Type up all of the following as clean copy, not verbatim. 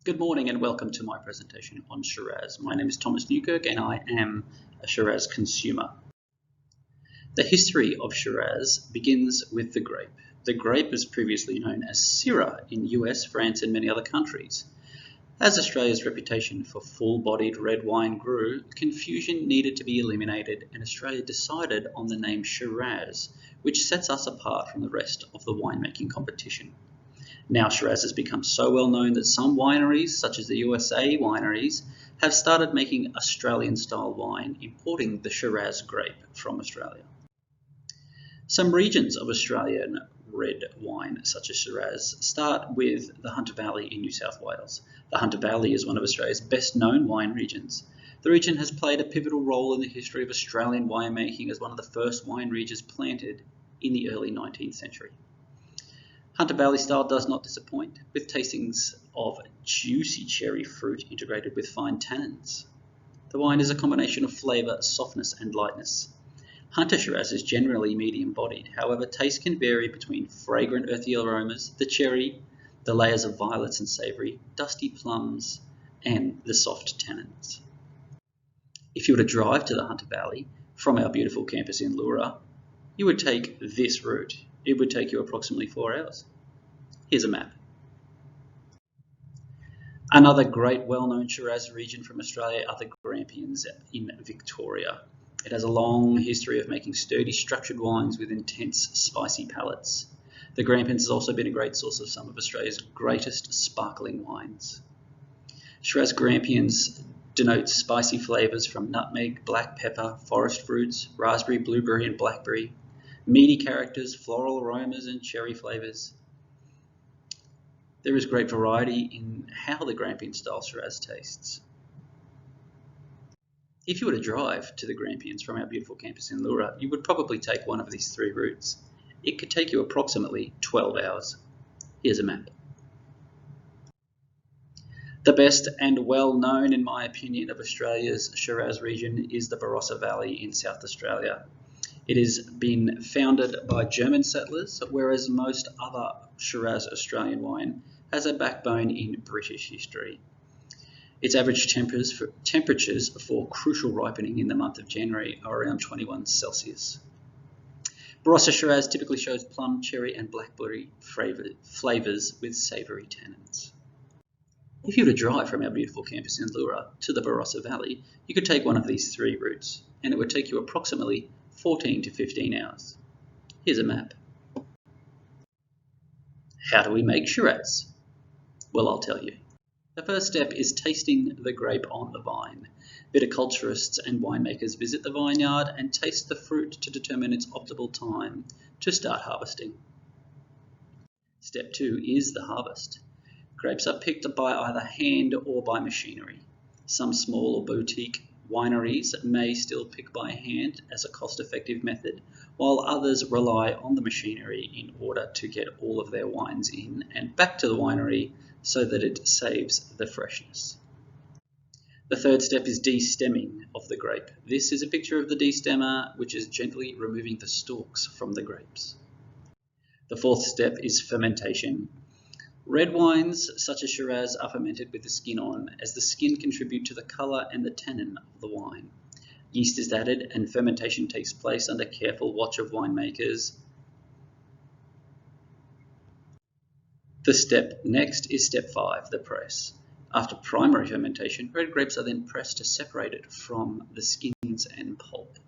Good morning and welcome to my presentation on Shiraz. My name is Tomos Newkirk and I am a Shiraz consumer. The history of Shiraz begins with the grape. The grape was previously known as Syrah in US, France and many other countries. As Australia's reputation for full-bodied red wine grew, confusion needed to be eliminated and Australia decided on the name Shiraz, which sets us apart from the rest of the winemaking competition. Now Shiraz has become so well known that some wineries, such as the USA wineries, have started making Australian-style wine, importing the Shiraz grape from Australia. Some regions of Australian red wine, such as Shiraz, start with the Hunter Valley in New South Wales. The Hunter Valley is one of Australia's best-known wine regions. The region has played a pivotal role in the history of Australian winemaking as one of the first wine regions planted in the early 19th century. Hunter Valley style does not disappoint, with tastings of juicy cherry fruit integrated with fine tannins. The wine is a combination of flavour, softness and lightness. Hunter Shiraz is generally medium-bodied, however taste can vary between fragrant earthy aromas, the cherry, the layers of violets and savoury, dusty plums and the soft tannins. If you were to drive to the Hunter Valley from our beautiful campus in Leura, you would take this route. It would take you approximately 4 hours. Here's a map. Another great well-known Shiraz region from Australia are the Grampians in Victoria. It has a long history of making sturdy, structured wines with intense, spicy palates. The Grampians has also been a great source of some of Australia's greatest sparkling wines. Shiraz Grampians denotes spicy flavours from nutmeg, black pepper, forest fruits, raspberry, blueberry and blackberry, meaty characters, floral aromas and cherry flavours. There is great variety in how the Grampian style Shiraz tastes. If you were to drive to the Grampians from our beautiful campus in Leura, you would probably take one of these 3 routes. It could take you approximately 12 hours. Here's a map. The best and well known, in my opinion, of Australia's Shiraz region is the Barossa Valley in South Australia. It has been founded by German settlers, whereas most other Shiraz Australian wine has a backbone in British history. Its average temperatures for crucial ripening in the month of January are around 21 Celsius. Barossa Shiraz typically shows plum, cherry and blackberry flavours with savoury tannins. If you were to drive from our beautiful campus in Leura to the Barossa Valley, you could take one of these 3 routes, and it would take you approximately 14 to 15 hours. Here's a map. How do we make Shiraz? Well, I'll tell you. The first step is tasting the grape on the vine. Viticulturists and winemakers visit the vineyard and taste the fruit to determine its optimal time to start harvesting. Step 2 is the harvest. Grapes are picked by either hand or by machinery. Some small or boutique wineries may still pick by hand as a cost-effective method, while others rely on the machinery in order to get all of their wines in and back to the winery so that it saves the freshness. The third step is de-stemming of the grape. This is a picture of the de-stemmer, which is gently removing the stalks from the grapes. The fourth step is fermentation. Red wines, such as Shiraz, are fermented with the skin on, as the skin contribute to the colour and the tannin of the wine. Yeast is added and fermentation takes place under careful watch of winemakers. The step next is step 5, the press. After primary fermentation, red grapes are then pressed to separate it from the skins and pulp.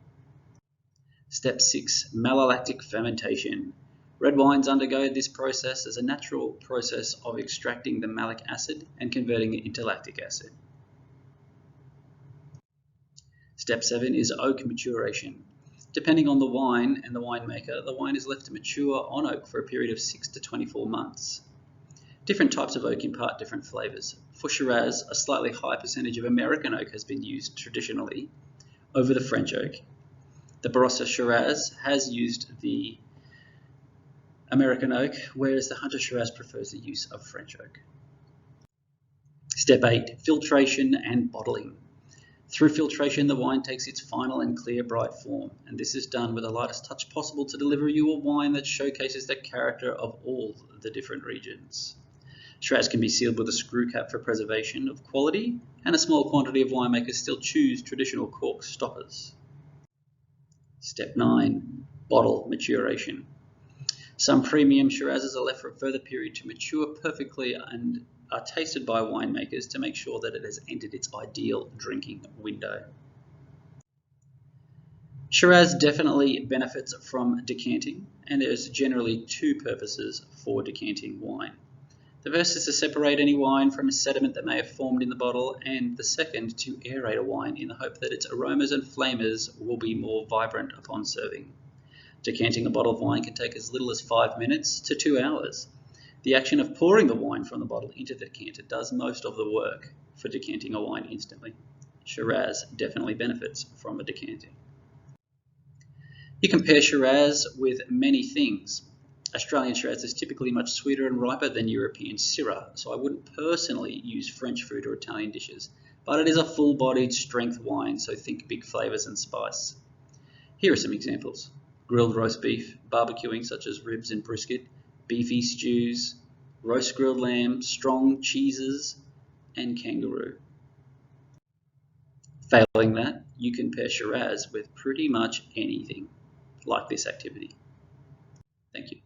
Step 6, malolactic fermentation. Red wines undergo this process as a natural process of extracting the malic acid and converting it into lactic acid. Step 7 is oak maturation. Depending on the wine and the winemaker, the wine is left to mature on oak for a period of 6 to 24 months. Different types of oak impart different flavours. For Shiraz, a slightly higher percentage of American oak has been used traditionally over the French oak. The Barossa Shiraz has used the American oak, whereas the Hunter Shiraz prefers the use of French oak. Step 8, filtration and bottling. Through filtration, the wine takes its final and clear, bright form, and this is done with the lightest touch possible to deliver you a wine that showcases the character of all the different regions. Shiraz can be sealed with a screw cap for preservation of quality, and a small quantity of winemakers still choose traditional cork stoppers. Step 9. Bottle maturation. Some premium Shirazes are left for a further period to mature perfectly and are tasted by winemakers to make sure that it has entered its ideal drinking window. Shiraz definitely benefits from decanting, and there's generally two purposes for decanting wine. The first is to separate any wine from a sediment that may have formed in the bottle, and the second to aerate a wine in the hope that its aromas and flavours will be more vibrant upon serving. Decanting a bottle of wine can take as little as 5 minutes to 2 hours. The action of pouring the wine from the bottle into the decanter does most of the work for decanting a wine instantly. Shiraz definitely benefits from a decanting. You can pair Shiraz with many things. Australian Shiraz is typically much sweeter and riper than European Syrah, so I wouldn't personally use French food or Italian dishes, but it is a full-bodied strength wine, so think big flavours and spice. Here are some examples: grilled roast beef, barbecuing such as ribs and brisket, beefy stews, roast grilled lamb, strong cheeses, and kangaroo. Failing that, you can pair Shiraz with pretty much anything, like this activity. Thank you.